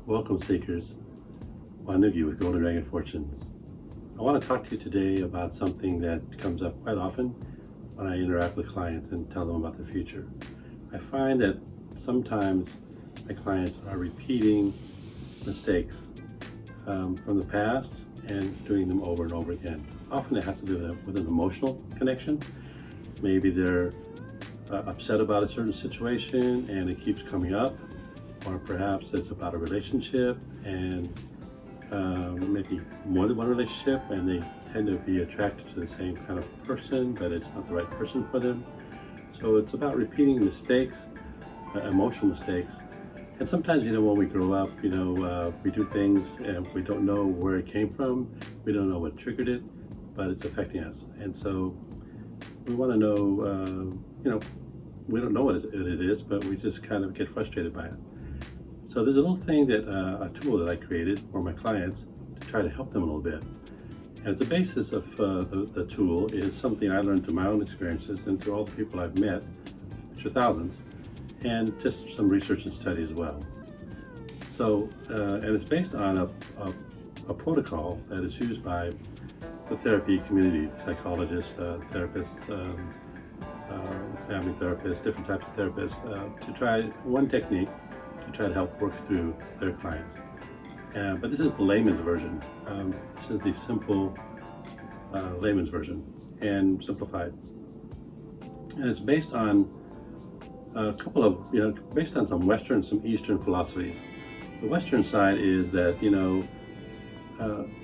Welcome Seekers, Wanugee with Golden Dragon Fortunes. I want to talk to you today about something that comes up quite often when I interact with clients and tell them about the future. I find that sometimes my clients are repeating mistakes from the past and doing them over and over again. Often it has to do with an emotional connection. Maybe they're upset about a certain situation and it keeps coming up, or perhaps it's about a relationship and maybe more than one relationship, and they tend to be attracted to the same kind of person, but it's not the right person for them. So it's about repeating mistakes, emotional mistakes. And sometimes, when we grow up, we do things and we don't know where it came from. We don't know what triggered it, but it's affecting us. And so we want to know, we don't know what it is, but we just kind of get frustrated by it. So there's a little thing a tool that I created for my clients to try to help them a little bit. And the basis of the tool is something I learned through my own experiences and through all the people I've met, which are thousands, and just some research and study as well. So, and it's based on a protocol that is used by the therapy community, psychologists, therapists, family therapists, different types of therapists, to try one technique to try to help work through their clients. But this is the layman's version. This is the simple layman's version and simplified. And it's based on a couple of, based on some Western, some Eastern philosophies. The Western side is that,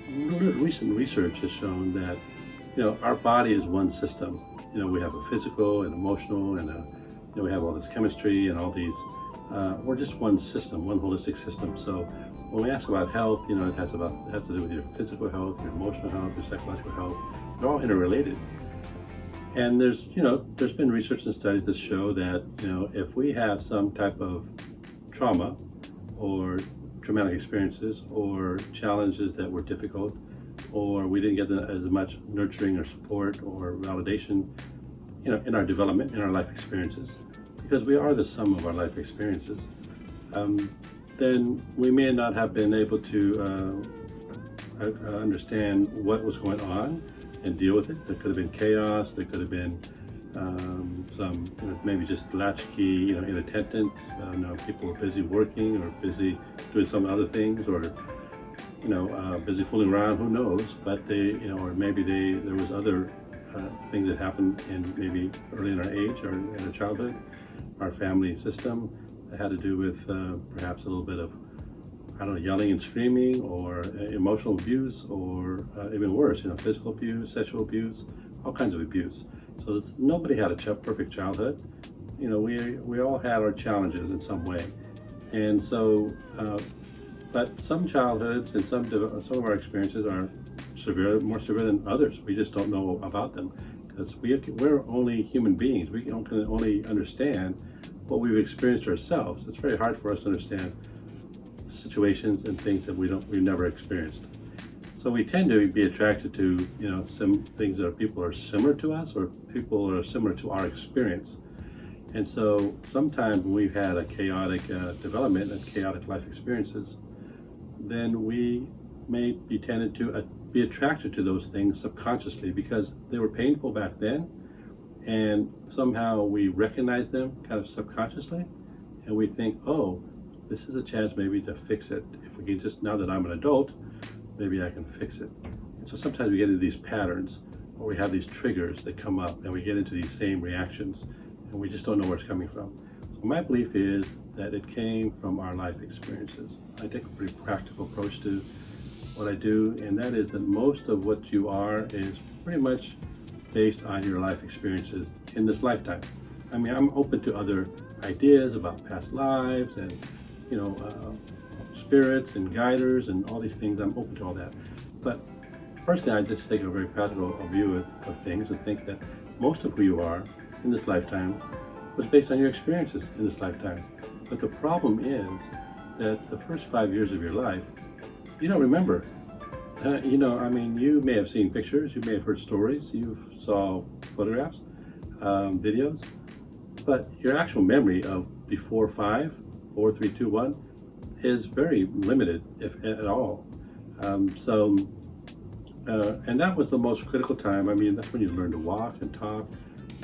recent research has shown that, our body is one system. We have a physical and emotional, and we have all this chemistry and all these. We're just one system, one holistic system. So when we ask about health, it has to do with your physical health, your emotional health, your psychological health. They're all interrelated. And there's been research and studies that show that, if we have some type of trauma or traumatic experiences or challenges that were difficult, or we didn't get as much nurturing or support or validation, in our development, in our life experiences, because we are the sum of our life experiences, then we may not have been able to understand what was going on and deal with it. There could have been chaos. There could have been some, maybe just latchkey, inattendance. People were busy working or busy doing some other things, or busy fooling around. Who knows? But or maybe there was other things that happened maybe early in our age or in our childhood, our family system, that had to do with perhaps a little bit of, yelling and screaming, or emotional abuse, or even worse, physical abuse, sexual abuse, all kinds of abuse. So nobody had a perfect childhood. We all had our challenges in some way. And so, but some childhoods and some of our experiences are more severe than others. We just don't know about them, because we're only human beings. We can only understand what we've experienced ourselves. It's very hard for us to understand situations and things that we've never experienced. So we tend to be attracted to some things that people are similar to us, or people are similar to our experience. And so sometimes when we've had a chaotic development and chaotic life experiences, then we may be tended to be attracted to those things subconsciously because they were painful back then, and somehow we recognize them kind of subconsciously, and we think, oh, this is a chance maybe to fix it. If we can just, now that I'm an adult, maybe I can fix it. And so sometimes we get into these patterns, or we have these triggers that come up, and we get into these same reactions, and we just don't know where it's coming from. So my belief is that it came from our life experiences. I take a pretty practical approach to what I do, and that is that most of what you are is pretty much based on your life experiences in this lifetime. I'm open to other ideas about past lives and spirits and guiders and all these things. I'm open to all that. But personally, I just take a very practical view of things and think that most of who you are in this lifetime was based on your experiences in this lifetime. But the problem is that the first 5 years of your life, you don't remember. You may have seen pictures, you may have heard stories, you saw photographs, videos, but your actual memory of before 5, 4, 3, 2, 1, is very limited, if at all. So and that was the most critical time. I mean, that's when you learn to walk and talk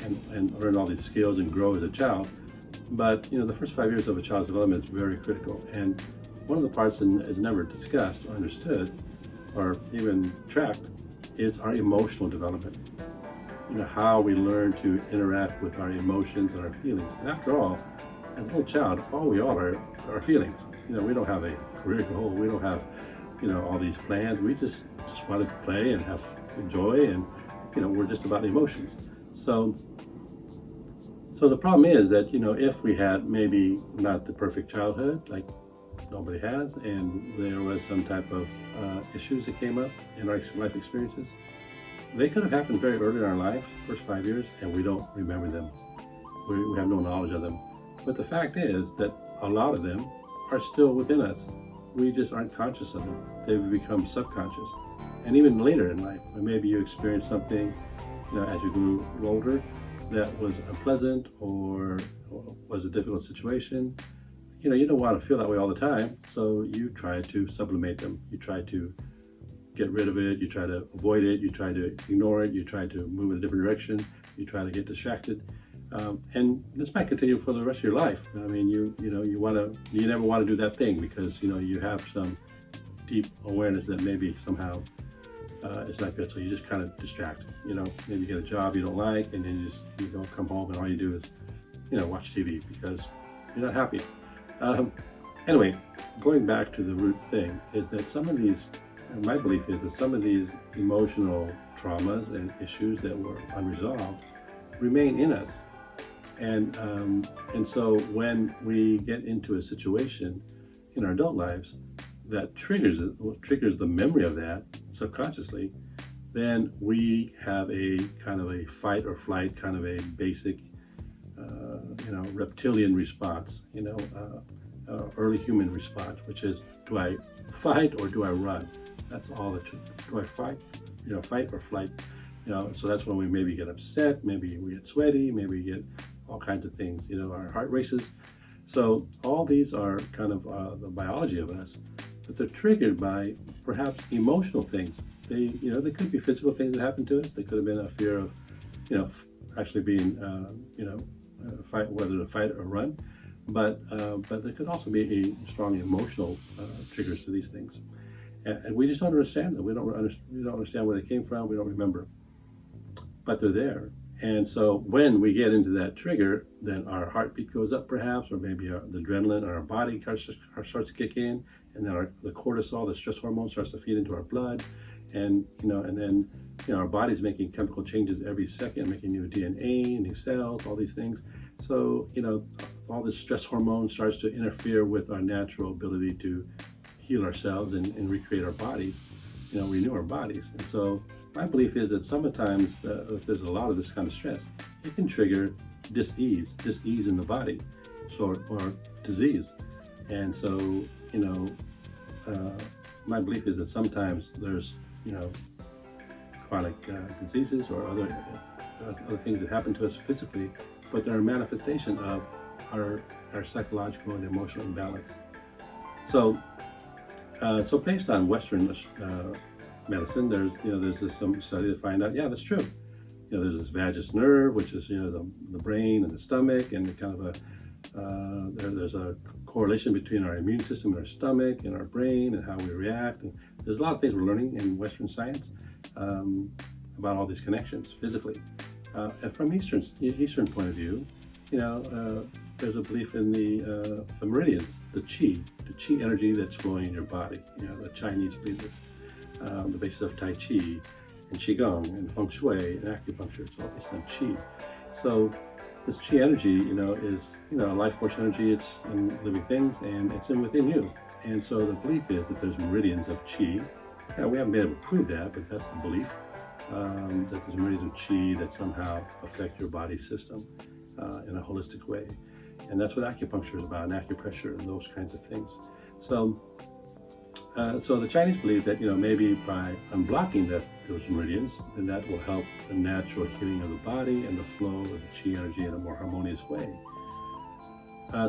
and learn all these skills and grow as a child. But the first 5 years of a child's development is very critical. And one of the parts that is never discussed or understood or even tracked is our emotional development. How we learn to interact with our emotions and our feelings. And after all, as a little child, all we all are feelings. We don't have a career goal. We don't have, all these plans. We just want to play and have joy, and we're just about emotions. So the problem is that if we had maybe not the perfect childhood, like nobody has, and there was some type of issues that came up in our life experiences, they could have happened very early in our life, first 5 years, and we don't remember them. We have no knowledge of them. But the fact is that a lot of them are still within us. We just aren't conscious of them. They've become subconscious. And even later in life, when maybe you experienced something, as you grew older, that was unpleasant or was a difficult situation, you don't want to feel that way all the time. So you try to sublimate them. You try to get rid of it. You try to avoid it. You try to ignore it. You try to move in a different direction. You try to get distracted. And this might continue for the rest of your life. I mean, you never want to do that thing because you have some deep awareness that maybe somehow it's not good. So you just kind of distract. Maybe you get a job you don't like, and then you don't come home, and all you do is watch TV because you're not happy. Anyway, going back to the root thing is that some of these, my belief is that some of these emotional traumas and issues that were unresolved remain in us. And so when we get into a situation in our adult lives that triggers the memory of that subconsciously, then we have a kind of a fight or flight, kind of a basic, reptilian response, early human response, which is, do I fight or do I run? That's all the truth. Do I fight? Fight or flight? So that's when we maybe get upset, maybe we get sweaty, maybe we get all kinds of things, our heart races. So all these are kind of the biology of us, but they're triggered by perhaps emotional things. They could be physical things that happen to us. They could have been a fear of, actually being, fight, whether to fight or run. But there could also be a strong emotional triggers to these things. And we just don't understand them. We don't understand where they came from. We don't remember. But they're there. And so when we get into that trigger, then our heartbeat goes up perhaps, or maybe the adrenaline in our body starts to kick in, and then the cortisol, the stress hormone, starts to feed into our blood. And then our body's making chemical changes every second, making new DNA, new cells, all these things. So all this stress hormone starts to interfere with our natural ability to heal ourselves and recreate our bodies, renew our bodies. And so my belief is that sometimes if there's a lot of this kind of stress, it can trigger dis-ease in the body, or disease. And so, my belief is that sometimes there's, chronic diseases or other things that happen to us physically, but they're a manifestation of our psychological and emotional imbalance. So based on Western medicine, there's some study to find out, yeah, that's true. There's this vagus nerve, which is the brain and the stomach, and kind of there's a correlation between our immune system and our stomach and our brain and how we react. And there's a lot of things we're learning in Western science about all these connections physically. And from Eastern point of view, there's a belief in the meridians, the Chi energy that's flowing in your body. The Chinese believe this. The basis of Tai Chi and Qigong and Feng Shui and acupuncture. It's all based on Qi. So this Qi energy, is life force energy. It's in living things, and it's within you. And so the belief is that there's meridians of Qi. We haven't been able to prove that, but that's the belief, that there's meridians of Qi that somehow affect your body system in a holistic way. And that's what acupuncture is about, and acupressure and those kinds of things. So the Chinese believe that maybe by unblocking those meridians, then that will help the natural healing of the body and the flow of the Qi energy in a more harmonious way.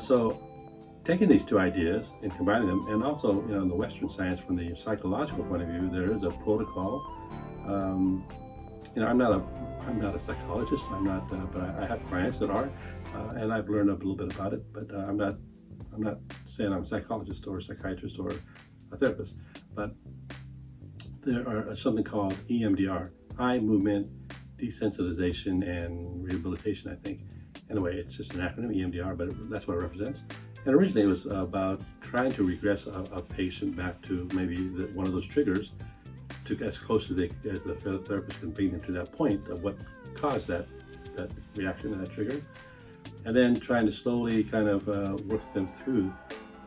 So taking these two ideas and combining them, and also, in the Western science, from the psychological point of view, there is a protocol. I'm not a psychologist. But I have clients that are, and I've learned a little bit about it. But I'm not saying I'm a psychologist or a psychiatrist or a therapist. But there are something called EMDR, eye movement desensitization and rehabilitation, I think. Anyway, it's just an acronym, EMDR, but that's what it represents. And originally it was about trying to regress a patient back to maybe one of those triggers, to as close as the therapist can bring them to that point of what caused that reaction and that trigger. And then trying to slowly kind of work them through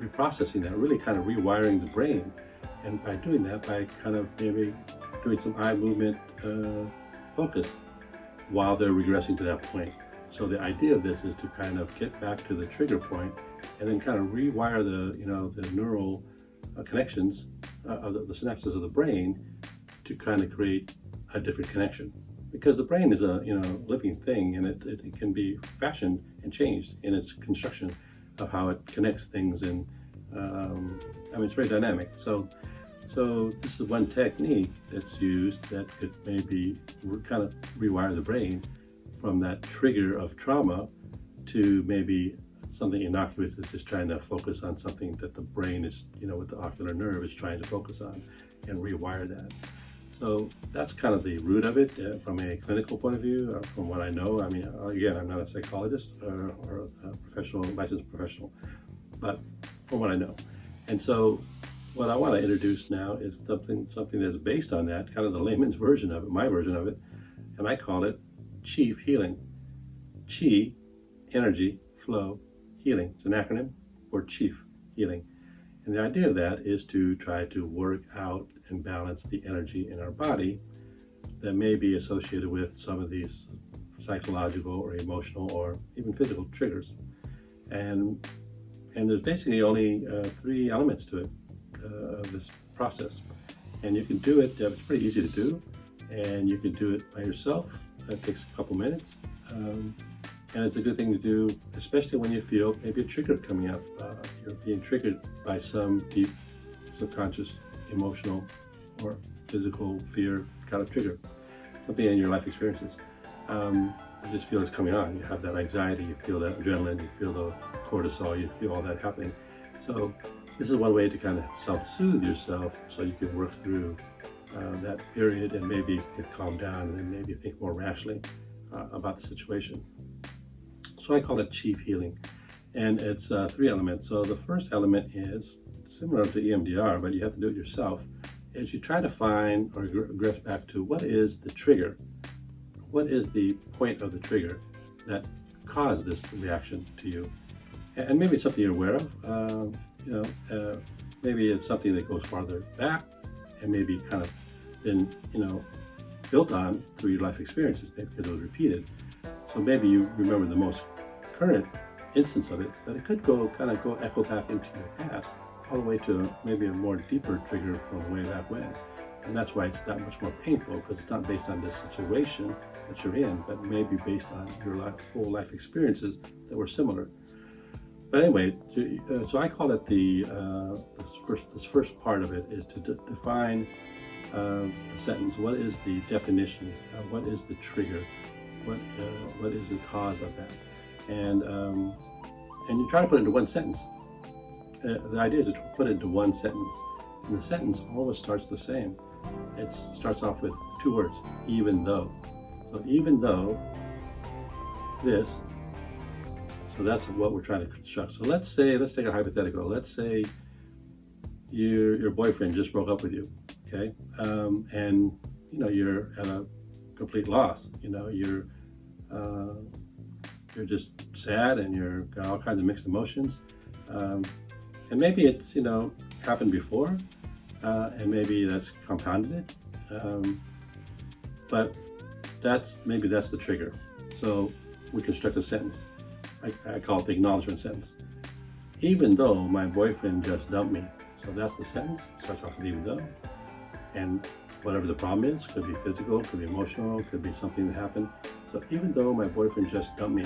reprocessing that, really kind of rewiring the brain. And by doing that, by kind of maybe doing some eye movement focus while they're regressing to that point. So the idea of this is to kind of get back to the trigger point and then kind of rewire the neural connections of the synapses of the brain to kind of create a different connection. Because the brain is a living thing, and it can be fashioned and changed in its construction of how it connects things, and it's very dynamic. So this is one technique that's used that could maybe kind of rewire the brain from that trigger of trauma to maybe something innocuous that's just trying to focus on something that the brain is, with the ocular nerve, is trying to focus on, and rewire that. So that's kind of the root of it from a clinical point of view, from what I know. Again, I'm not a psychologist or a licensed professional, but from what I know. And so what I want to introduce now is something that's based on that, kind of the layman's version of it, my version of it, and I call it Chi.E.F healing. Chi, energy, flow, healing. It's an acronym for Chi.E.F healing. And the idea of that is to try to work out and balance the energy in our body that may be associated with some of these psychological or emotional or even physical triggers. And there's basically only 3 elements to it, of this process. And you can do it, it's pretty easy to do, and you can do it by yourself. That takes a couple minutes. And it's a good thing to do, especially when you feel maybe a trigger coming up. You're being triggered by some deep subconscious, emotional, or physical fear kind of trigger, something in your life experiences. You just feel it's coming on. You have that anxiety, you feel that adrenaline, you feel the cortisol, you feel all that happening. So this is one way to kind of self-soothe yourself, so you can work through that period and maybe get calmed down and then maybe think more rationally about the situation. So I call it Chi.E.F healing, and it's 3 elements. So the first element is similar to EMDR, but you have to do it yourself, is you try to find or regress back to what is the trigger, what is the point of the trigger that caused this reaction to you. And maybe it's something you're aware of, maybe it's something that goes farther back and maybe kind of been, built on through your life experiences, maybe because it was repeated. So maybe you remember the most current instance of it, but it could go echo back into your past, all the way to maybe a more deeper trigger from way back when. And that's why it's that much more painful, because it's not based on this situation that you're in, but maybe based on your full life experiences that were similar. But anyway, so I call it this first part of it is to define the sentence. What is the definition? What is the trigger? What is the cause of that? And you try to put it into one sentence. The idea is to put it into one sentence. And the sentence always starts the same. It starts off with 2 words, even though. So even though this, so that's what we're trying to construct. So let's take a hypothetical. Let's say your boyfriend just broke up with you, okay? And you're at a complete loss. You're just sad, and you've got all kinds of mixed emotions. And maybe it's happened before, and maybe that's compounded it. But that's the trigger. So we construct a sentence. I call it the acknowledgement sentence. Even though my boyfriend just dumped me. So that's the sentence. It starts off with even though. And whatever the problem is, could be physical, could be emotional, could be something that happened. So even though my boyfriend just dumped me,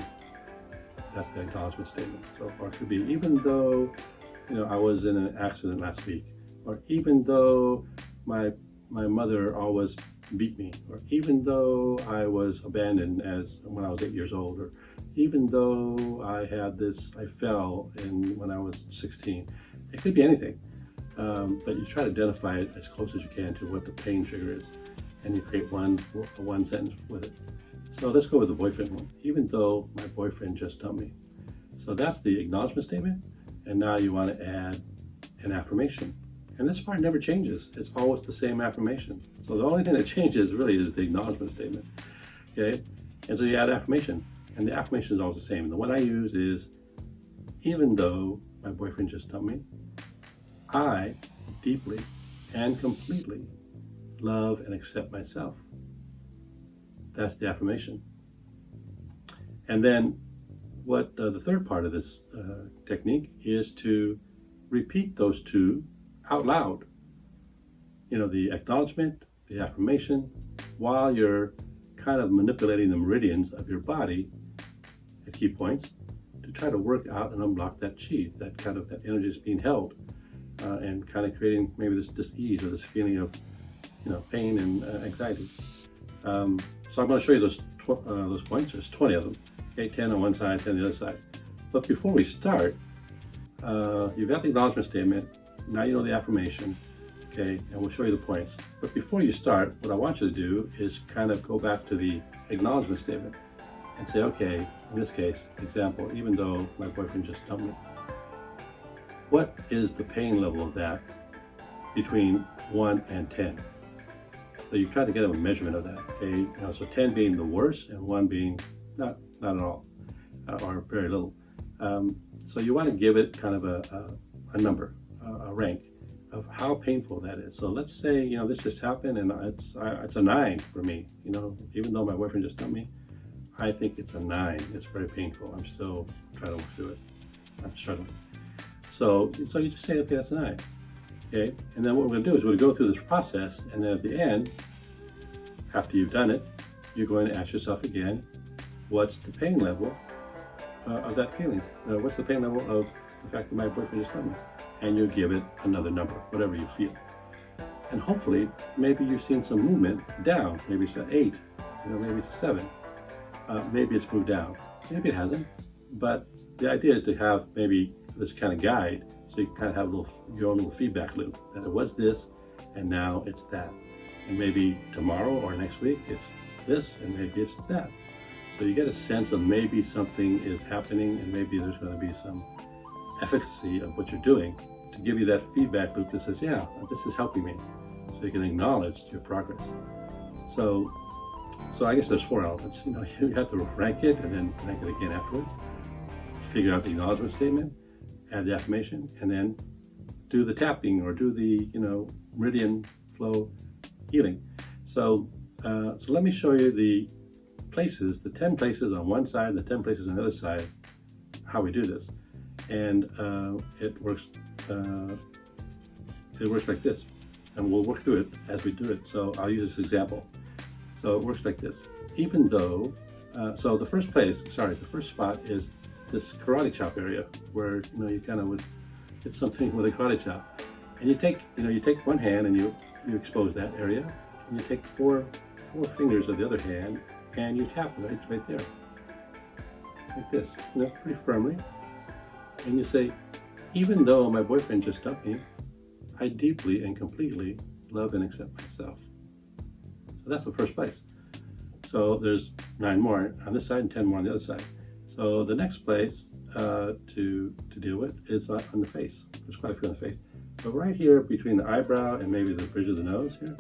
That's the acknowledgement statement. So, or it could be, even though, I was in an accident last week, or even though my mother always beat me, or even though I was abandoned when I was 8 years old, or even though I fell when I was 16. It could be anything, but you try to identify it as close as you can to what the pain trigger is, and you create one sentence with it. So let's go with the boyfriend one. Even though my boyfriend just dumped me. So that's the acknowledgement statement, and now you want to add an affirmation. And this part never changes. It's always the same affirmation. So the only thing that changes really is the acknowledgement statement. Okay? And so you add affirmation. And the affirmation is always the same. And the one I use is, even though my boyfriend just dumped me, I deeply and completely love and accept myself. That's the affirmation. And then what the third part of this technique is to repeat those two out loud. The acknowledgement, the affirmation, while you're kind of manipulating the meridians of your body at key points to try to work out and unblock that chi, that energy is being held, and kind of creating maybe this dis-ease or this feeling of pain and anxiety. So I'm going to show you those points. There's 20 of them. Okay, 10 on one side, 10 on the other side. But before we start, you've got the acknowledgement statement. Now you know the affirmation. Okay, and we'll show you the points. But before you start, what I want you to do is kind of go back to the acknowledgement statement and say, okay, in this case, example, even though my boyfriend just dumped me, what is the pain level of that between 1 and 10? So you try to get a measurement of that, okay? So 10 being the worst and 1 being not at all, or very little. So you want to give it kind of a number, a rank of how painful that is. So let's say, this just happened and it's a 9 for me. Even though my boyfriend just dumped me, I think it's a 9. It's very painful. I'm still trying to work through it. I'm struggling. So you just say, okay, that's a 9. Okay, and then what we're going to do is we're going to go through this process, and then at the end, after you've done it, you're going to ask yourself again, what's the pain level of that feeling? What's the pain level of the fact that my boyfriend just dumped me? And you give it another number, whatever you feel. And hopefully, maybe you've seen some movement down. Maybe it's an 8, maybe it's a 7. Maybe it's moved down. Maybe it hasn't. But the idea is to have maybe this kind of guide, so you can kind of have your own little feedback loop, that it was this, and now it's that. And maybe tomorrow or next week it's this, and maybe it's that. So you get a sense of maybe something is happening, and maybe there's going to be some efficacy of what you're doing to give you that feedback loop that says, yeah, this is helping me. So you can acknowledge your progress. So I guess there's 4 elements. You have to rank it and then rank it again afterwards. Figure out the acknowledgement statement, add the affirmation, and then do the tapping or do the meridian flow healing. So let me show you the places, the 10 places on one side, the 10 places on the other side, how we do this. And it works like this, and we'll work through it as we do it. So I'll use this example. So it works like this. Even though, so the first spot is this karate chop area, where you kind of would hit something with a karate chop, and you take one hand and you expose that area, and you take four fingers of the other hand and you tap it right there, like this, pretty firmly, and you say, even though my boyfriend just dumped me, I deeply and completely love and accept myself. So that's the first place. So there's 9 more on this side and 10 more on the other side. So the next place to deal with is on the face. There's quite a few on the face. But right here between the eyebrow and maybe the bridge of the nose here,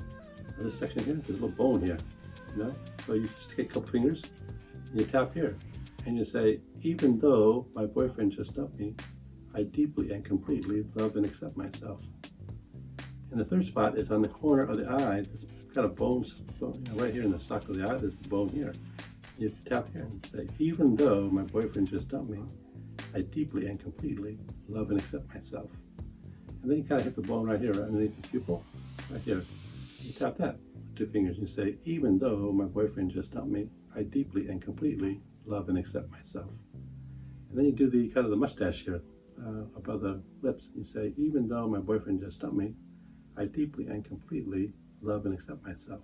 this section here, there's a little bone here. So you just take a couple fingers and you tap here. And you say, even though my boyfriend just dumped me, I deeply and completely love and accept myself. And the third spot is on the corner of the eye. There's got a bone right here in the socket of the eye. There's a bone here. You tap here and say, even though my boyfriend just dumped me, I deeply and completely love and accept myself. And then you kind of hit the bone right here, right underneath the pupil, right here. You tap that with 2 fingers and you say, even though my boyfriend just dumped me, I deeply and completely love and accept myself. And then you do the kind of the mustache here above the lips. You say, even though my boyfriend just dumped me, I deeply and completely love and accept myself.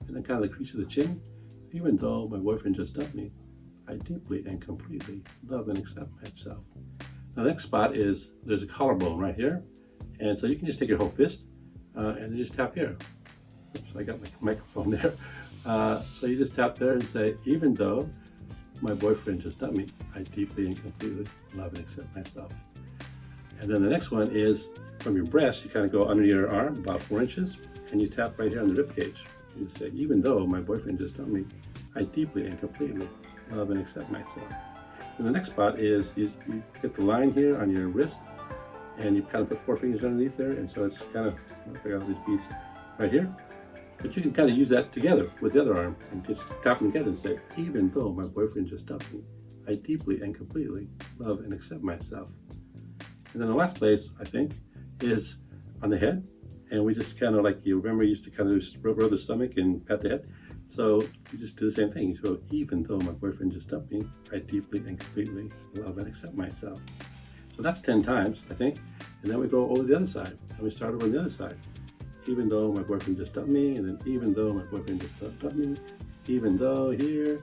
And then kind of the crease of the chin, even though my boyfriend just dumped me, I deeply and completely love and accept myself. Now, the next spot is there's a collarbone right here. And so you can just take your whole fist and then just tap here. Oops, I got my microphone there. So you just tap there and say, even though my boyfriend just dumped me, I deeply and completely love and accept myself. And then the next one is from your breast, you kind of go under your arm about 4 inches and you tap right here on the rib cage. You say, even though my boyfriend just dumped me, I deeply and completely love and accept myself. And the next spot is you get the line here on your wrist and you kind of put 4 fingers underneath there, and so it's kind of, I got all these beads right here. But you can kind of use that together with the other arm and just tap them together and say, even though my boyfriend just dumped me, I deeply and completely love and accept myself. And then the last place, I think, is on the head. And we just kind of like, you remember, you used to kind of rub the stomach and pat the head. So you just do the same thing. You go, even though my boyfriend just dumped me, I deeply and completely love and accept myself. So that's 10 times, I think. And then we go over the other side. And we start over on the other side. Even though my boyfriend just dumped me, and then even though my boyfriend just dumped me, even though here,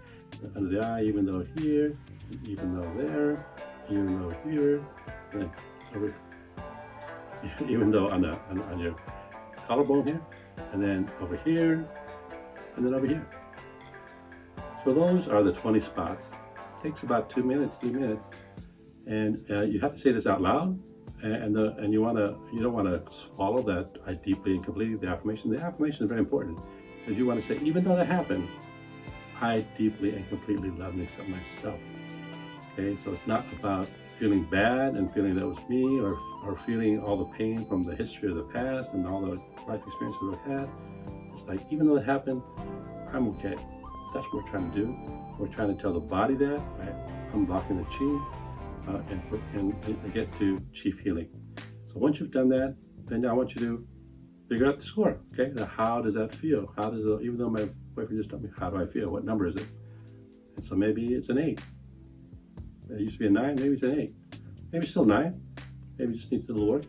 under the eye, even though here, even though there, even though here, and then over, even though on your collarbone here, and then over here, and then over here. So those are the 20 spots. It takes about 2 minutes, 3 minutes, and you have to say this out loud. And you don't want to swallow that I deeply and completely, the affirmation. The affirmation is very important because you want to say, even though that happened, I deeply and completely love and accept myself. Okay, so it's not about feeling bad and feeling that it was me, or feeling all the pain from the history of the past and all the life experiences we've had. It's like, even though it happened, I'm okay. That's what we're trying to do. We're trying to tell the body that, right? Unblocking the Chi. And get to Chi.E.F healing. So once you've done that, then I want you to figure out the score. Okay, now how does that feel? How does it, even though my boyfriend just told me, how do I feel? What number is it? And so maybe it's an 8. It used to be a 9. Maybe it's an 8. Maybe it's still 9. Maybe it just needs a little work.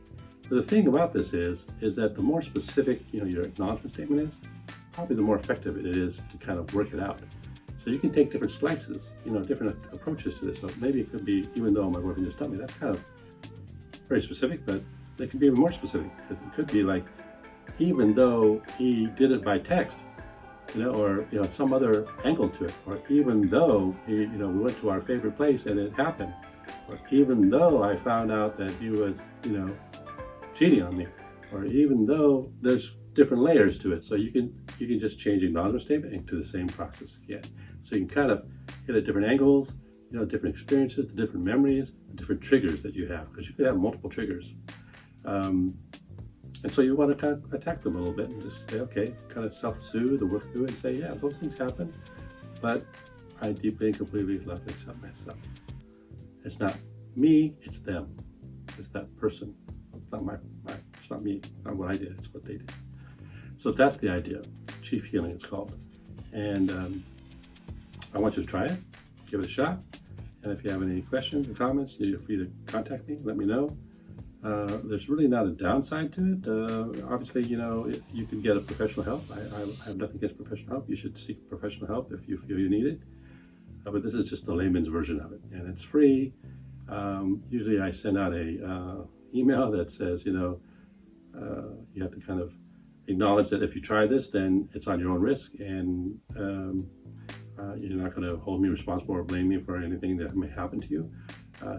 But the thing about this is that the more specific your acknowledgement statement is, probably the more effective it is to kind of work it out. So you can take different slices, different approaches to this. So maybe it could be, even though my boyfriend just dumped me, that's kind of very specific, but they can be even more specific. It could be like, even though he did it by text, or some other angle to it, or even though we went to our favorite place and it happened, or even though I found out that he was, cheating on me, or even though there's different layers to it. So you can just change the acknowledgement statement into the same process again. So you can kind of hit at different angles, different experiences, the different memories, the different triggers that you have, because you could have multiple triggers. And so you want to kind of attack them a little bit and just say, okay, kind of self-soothe or work through it and say, yeah, those things happen, but I deeply and completely love and accept myself. It's not me, it's them. It's that person. It's not it's not me, not what I did, it's what they did. So that's the idea. Chi.E.F healing, it's called. And I want you to try it, give it a shot. And if you have any questions or comments, you're free to contact me, let me know. There's really not a downside to it. Obviously, you can get a professional help. I have nothing against professional help. You should seek professional help if you feel you need it. But this is just the layman's version of it, and it's free. Usually I send out a email that says, you have to kind of acknowledge that if you try this, then it's on your own risk, and you're not going to hold me responsible or blame me for anything that may happen to you.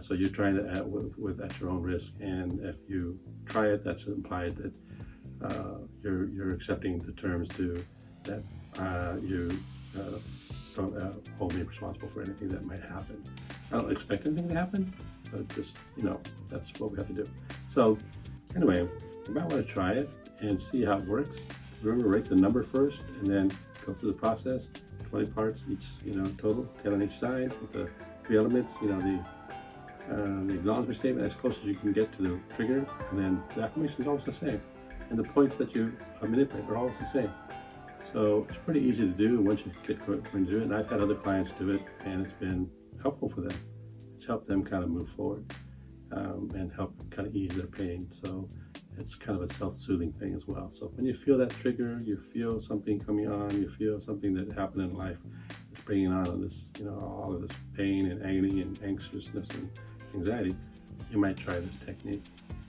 So you're trying to act with at your own risk, and if you try it, that's implied that you're accepting the terms to that you don't hold me responsible for anything that might happen. I don't expect anything to happen, but just that's what we have to do. So anyway, you might want to try it and see how it works. Remember, write the number first, and then go through the process. 20 parts each, total, 10 on each side with the 3 elements. The acknowledgement statement as close as you can get to the trigger, and then the affirmation is always the same, and the points that you manipulate are always the same. So it's pretty easy to do once you get going to do it. And I've had other clients do it, and it's been helpful for them. help them kind of move forward and help kind of ease their pain. So it's kind of a self-soothing thing as well. So when you feel that trigger, you feel something coming on, you feel something that happened in life that's bringing on this, all of this pain and agony and anxiousness and anxiety, you might try this technique.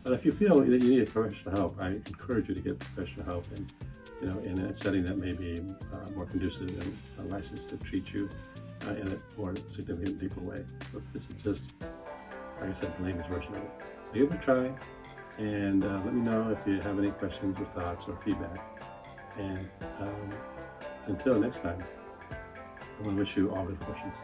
But if you feel that you need professional help, I encourage you to get professional help in a setting that may be more conducive and licensed to treat you in a more significant, deeper way. But this is just, like I said, the latest version of it. So give it a try, and let me know if you have any questions or thoughts or feedback. And until next time, I want to wish you all good fortunes.